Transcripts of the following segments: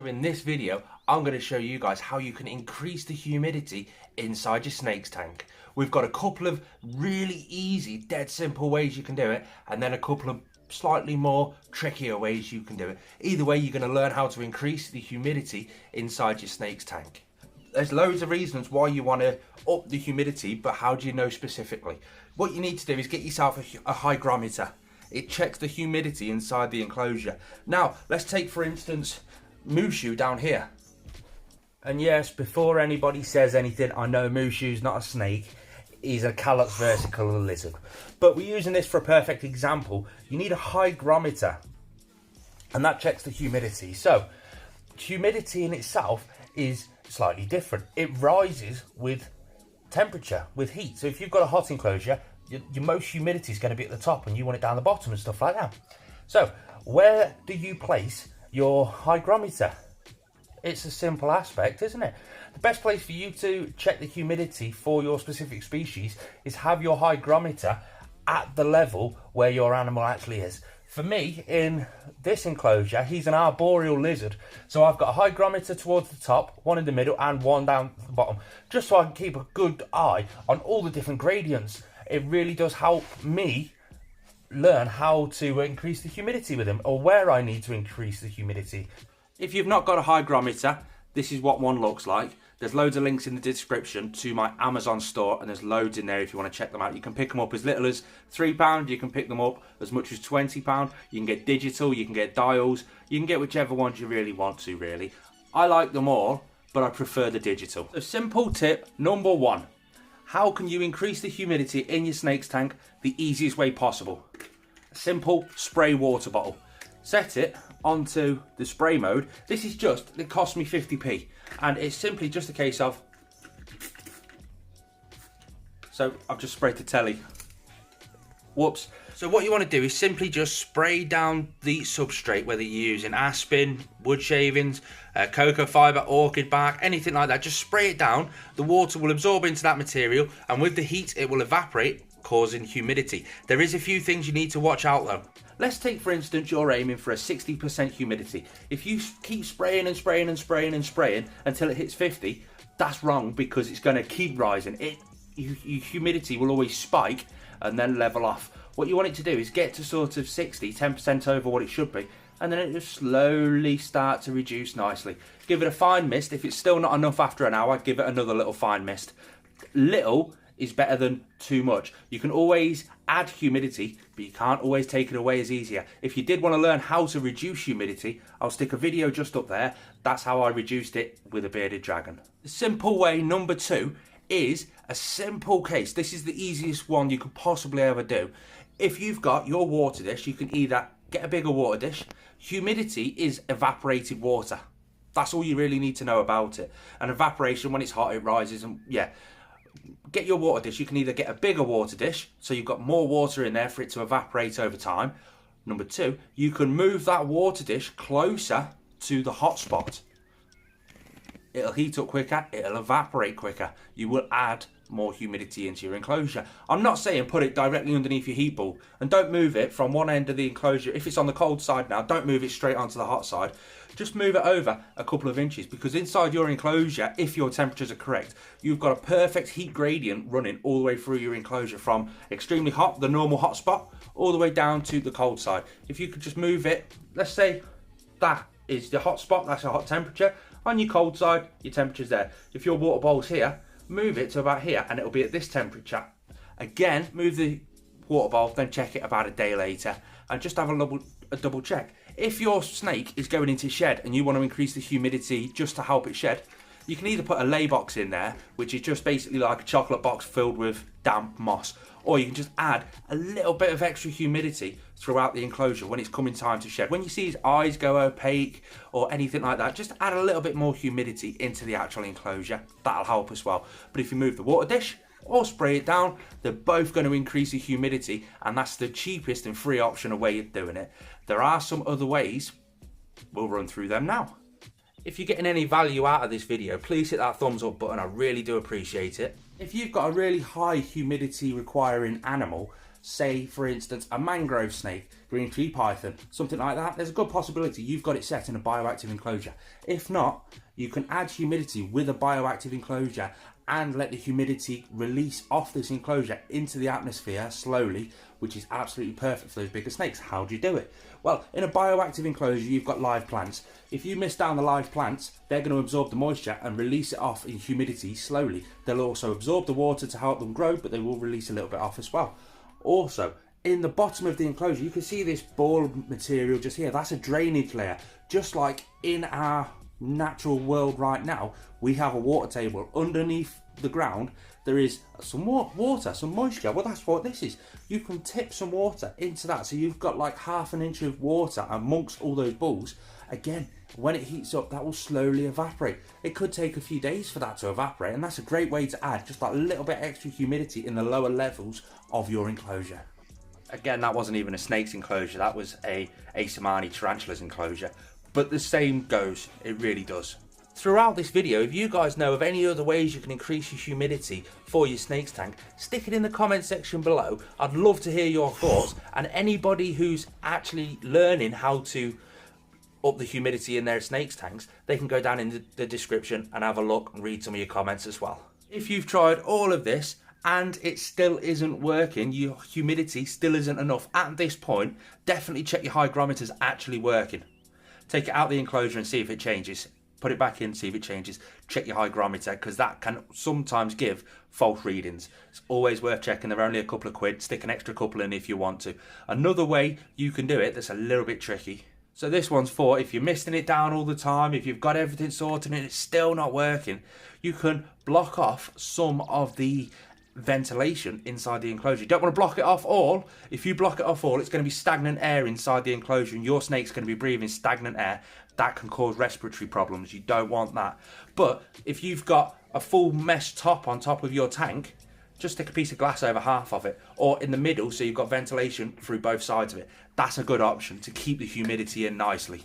In this video, I'm going to show you guys how you can increase the humidity inside your snake's tank. We've got a couple of really easy, dead simple ways you can do it, and then a couple of slightly more trickier ways you can do it. Either way, you're going to learn how to increase the humidity inside your snake's tank. There's loads of reasons why you want to up the humidity, but how do you know specifically? What you need to do is get yourself a hygrometer. It checks the humidity inside the enclosure. Now, let's take for instance Mushu down here. And yes, before anybody says anything, I know Mushu's not a snake. He's a Calox versicolor lizard. But we're using this for a perfect example. You need a hygrometer, and that checks the humidity. So, humidity in itself is slightly different. It rises with temperature, with heat. So if you've got a hot enclosure, your most humidity is going to be at the top and you want it down the bottom and stuff like that. So, where do you place your hygrometer? It's a simple aspect, isn't it? The best place for you to check the humidity for your specific species is have your hygrometer at the level where your animal actually is. For me, in this enclosure, he's an arboreal lizard, so I've got a hygrometer towards the top, one in the middle and one down the bottom, just so I can keep a good eye on all the different gradients. It really does help me learn how to increase the humidity with him, or where I need to increase the humidity. If you've not got a hygrometer, this is what one looks like. There's loads of links in the description to my Amazon store, and there's loads in there if you want to check them out. You can pick them up as little as £3, you can pick them up as much as £20. You can get digital, you can get dials, you can get whichever ones you really want to, really. I like them all, but I prefer the digital. So simple tip number one. How can you increase the humidity in your snake's tank the easiest way possible? A simple spray water bottle. Set it onto the spray mode. This is just, it cost me 50p, and it's simply just a case of, so I've just sprayed the telly. Whoops. So what you want to do is simply just spray down the substrate, whether you're using aspen, wood shavings, cocoa fibre, orchid bark, anything like that. Just spray it down. The water will absorb into that material, and with the heat it will evaporate, causing humidity. There is a few things you need to watch out though. Let's take for instance you're aiming for a 60% humidity. If you keep spraying and spraying and spraying and spraying until it hits 50, that's wrong, because it's going to keep rising. Your humidity will always spike and then level off. What you want it to do is get to sort of 60, 10% over what it should be, and then it just slowly start to reduce nicely. Give it a fine mist. If it's still not enough after an hour, give it another little fine mist. Little is better than too much. You can always add humidity, but you can't always take it away as easier. If you did want to learn how to reduce humidity, I'll stick a video just up there. That's how I reduced it with a bearded dragon. The simple way number two is a simple case. This is the easiest one you could possibly ever do. If you've got your water dish, you can either get a bigger water dish. Humidity is evaporated water. That's all you really need to know about it. And evaporation, when it's hot, it rises, and yeah. Get your water dish. You can either get a bigger water dish, so you've got more water in there for it to evaporate over time. Number two, you can move that water dish closer to the hot spot. It'll heat up quicker, it'll evaporate quicker. You will add more humidity into your enclosure. I'm not saying put it directly underneath your heat bulb, and don't move it from one end of the enclosure. If it's on the cold side now, don't move it straight onto the hot side. Just move it over a couple of inches, because inside your enclosure, if your temperatures are correct, you've got a perfect heat gradient running all the way through your enclosure, from extremely hot, the normal hot spot, all the way down to the cold side. If you could just move it, let's say that is the hot spot, that's a hot temperature. On your cold side, your temperature's there. If your water bowl's here, move it to about here and it'll be at this temperature. Again, move the water bowl, then check it about a day later, and just have a double check. If your snake is going into shed and you want to increase the humidity just to help it shed, you can either put a lay box in there, which is just basically like a chocolate box filled with damp moss, or you can just add a little bit of extra humidity throughout the enclosure when it's coming time to shed. When you see his eyes go opaque or anything like that, just add a little bit more humidity into the actual enclosure. That'll help as well. But if you move the water dish or spray it down, they're both going to increase the humidity, and that's the cheapest and free option of way of doing it. There are some other ways. We'll run through them now. If you're getting any value out of this video, please hit that thumbs up button. I really do appreciate it. If you've got a really high humidity requiring animal, say for instance a mangrove snake, green tree python, something like that, there's a good possibility you've got it set in a bioactive enclosure. If not, you can add humidity with a bioactive enclosure and let the humidity release off this enclosure into the atmosphere slowly, which is absolutely perfect for those bigger snakes. How do you do it? Well, in a bioactive enclosure, you've got live plants. If you mist down the live plants, they're going to absorb the moisture and release it off in humidity slowly. They'll also absorb the water to help them grow, but they will release a little bit off as well. Also, in the bottom of the enclosure, you can see this ball material just here. That's a drainage layer. Just like in our natural world right now, we have a water table. Underneath the ground, there is some water, some moisture. Well, that's what this is. You can tip some water into that, so you've got like ½ an inch of water amongst all those balls. Again, when it heats up, that will slowly evaporate. It could take a few days for that to evaporate, and that's a great way to add just that little bit extra humidity in the lower levels of your enclosure. Again, that wasn't even a snake's enclosure, that was a Asimani tarantula's enclosure. But the same goes, it really does. Throughout this video, if you guys know of any other ways you can increase your humidity for your snake's tank, stick it in the comment section below. I'd love to hear your thoughts, and anybody who's actually learning how to up the humidity in their snake's tanks, they can go down in the description and have a look and read some of your comments as well. If you've tried all of this and it still isn't working, your humidity still isn't enough at this point, definitely check your hygrometer's actually working. Take it out the enclosure and see if it changes. Put it back in, see if it changes. Check your hygrometer, because that can sometimes give false readings. It's always worth checking. They're only a couple of quid. Stick an extra couple in if you want to. Another way you can do it that's a little bit tricky. So this one's for if you're misting it down all the time, if you've got everything sorted and it's still not working, you can block off some of the ventilation inside the enclosure. You don't want to block it off all. If you block it off all, it's going to be stagnant air inside the enclosure and your snake's going to be breathing stagnant air. That can cause respiratory problems. You don't want that. But if you've got a full mesh top on top of your tank, just stick a piece of glass over half of it, or in the middle so you've got ventilation through both sides of it. That's a good option to keep the humidity in nicely.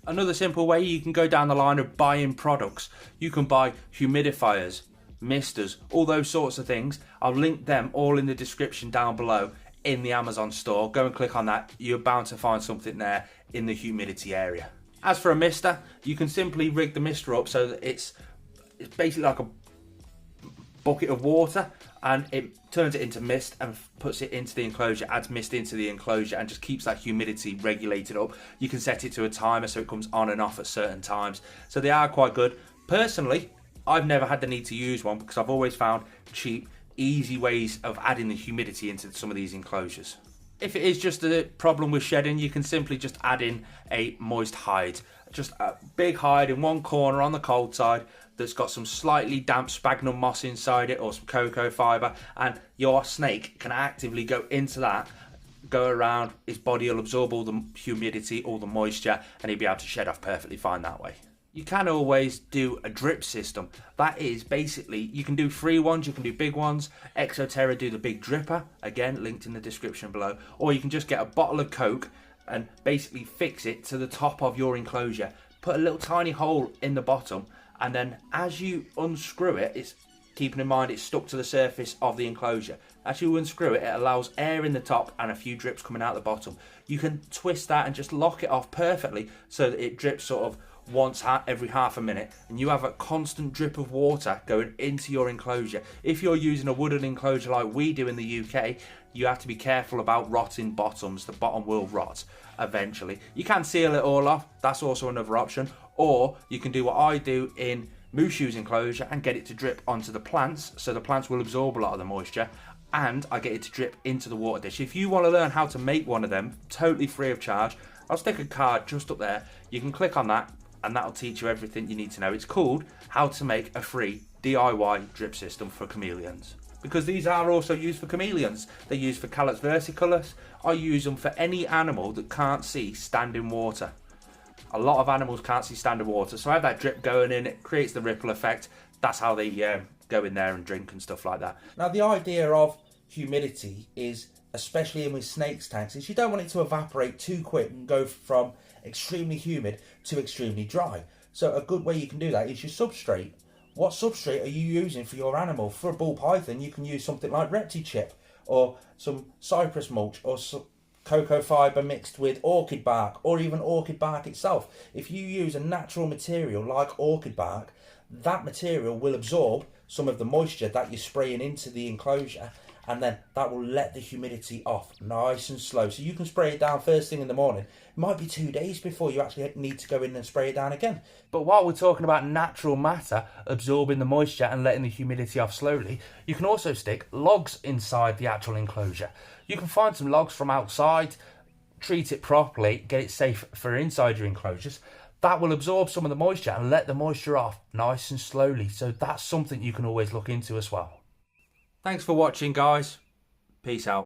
Another simple way, you can go down the line of buying products. You can buy humidifiers, misters, all those sorts of things. I'll link them all in the description down below in the Amazon store. Go and click on that. You're bound to find something there in the humidity area. As for a mister, you can simply rig the mister up so that it's basically like a bucket of water, and it turns it into mist and puts it into the enclosure, adds mist into the enclosure and just keeps that humidity regulated up. You can set it to a timer so it comes on and off at certain times. So they are quite good. Personally, I've never had the need to use one because I've always found cheap, easy ways of adding the humidity into some of these enclosures. If it is just a problem with shedding, you can simply just add in a moist hide. Just a big hide in one corner on the cold side that's got some slightly damp sphagnum moss inside it or some cocoa fibre, and your snake can actively go into that, go around, his body will absorb all the humidity, all the moisture, and he'll be able to shed off perfectly fine that way. You can always do a drip system. That is basically, you can do free ones, you can do big ones. Exoterra do the big dripper, again linked in the description below. Or you can just get a bottle of Coke and basically fix it to the top of your enclosure. Put a little tiny hole in the bottom, and then as you unscrew it, it's keeping in mind it's stuck to the surface of the enclosure. As you unscrew it, it allows air in the top and a few drips coming out the bottom. You can twist that and just lock it off perfectly so that it drips sort of once every half a minute, and you have a constant drip of water going into your enclosure. If you're using a wooden enclosure like we do in the UK, you have to be careful about rotting bottoms. The bottom will rot eventually. You can seal it all off, that's also another option, or you can do what I do in Mushu's enclosure and get it to drip onto the plants, so the plants will absorb a lot of the moisture, and I get it to drip into the water dish. If you want to learn how to make one of them totally free of charge, I'll stick a card just up there. You can click on that and that'll teach you everything you need to know. It's called How to Make a Free DIY Drip System for Chameleons. Because these are also used for chameleons. They're used for Callus versicolus. I use them for any animal that can't see standing water. A lot of animals can't see standing water, so I have that drip going in, it creates the ripple effect. That's how they go in there and drink and stuff like that. Now the idea of humidity is, especially in with snakes tanks, is you don't want it to evaporate too quick and go from extremely humid to extremely dry. So a good way you can do that is your substrate. What substrate are you using for your animal? For a ball python, you can use something like Reptile chip, or some cypress mulch, or some cocoa fibre mixed with orchid bark, or even orchid bark itself. If you use a natural material like orchid bark, that material will absorb some of the moisture that you're spraying into the enclosure, and then that will let the humidity off nice and slow. So you can spray it down first thing in the morning. It might be 2 days before you actually need to go in and spray it down again. But while we're talking about natural matter absorbing the moisture and letting the humidity off slowly, you can also stick logs inside the actual enclosure. You can find some logs from outside, treat it properly, get it safe for inside your enclosures. That will absorb some of the moisture and let the moisture off nice and slowly. So that's something you can always look into as well. Thanks for watching, guys. Peace out.